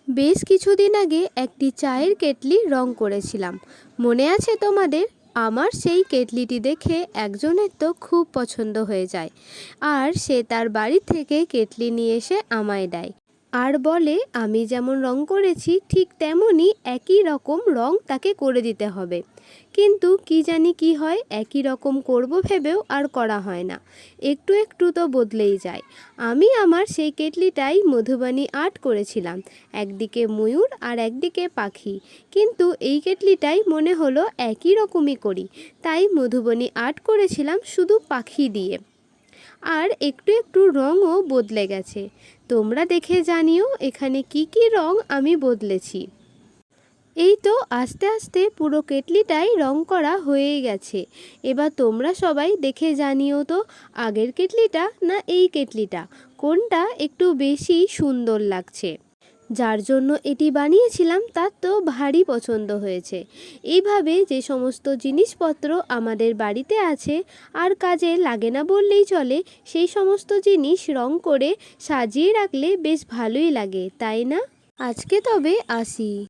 বেশ কিছুদিন আগে একটি চায়ের কেটলি রং করেছিলাম, মনে আছে তোমাদের? আমার সেই কেটলিটি দেখে একজনের তো খুব পছন্দ হয়ে যায়, আর সে তার বাড়ি থেকে কেটলি নিয়ে এসে আমায় দেয় আর বলে আমি যেমন রং করেছি ঠিক তেমনই একই রকম রং তাকে করে দিতে হবে। কিন্তু কি জানি কি হয়, একই রকম করব ভেবেও আর করা হয় না, একটু একটু তো বদলেই যায়। আমি আমার সেই কেটলিটাই মধুবানী আর্ট করেছিলাম, একদিকে ময়ূর আর একদিকে পাখি। কিন্তু এই কেটলিটাই মনে হলো একই রকমই করি, তাই মধুবনী আর্ট করেছিলাম শুধু পাখি দিয়ে। আর একটু একটু রঙও বদলে গেছে। তোমরা দেখে জানিও এখানে কি কি রং আমি বদলেছি। এই তো আস্তে আস্তে পুরো কেটলিটাই রং করা হয়েই গেছে। এবার তোমরা সবাই দেখে জানিও তো, আগের কেটলিটা না এই কেটলিটা, কোনটা একটু বেশি সুন্দর লাগছে। যার জন্য এটি বানিয়েছিলাম তার তো ভারী পছন্দ হয়েছে। এইভাবে যে সমস্ত জিনিসপত্র আমাদের বাড়িতে আছে আর কাজে লাগে না বললেই চলে, সেই সমস্ত জিনিস রং করে সাজিয়ে রাখলে বেশ ভালোই লাগে, তাই না? আজকে তবে আসি।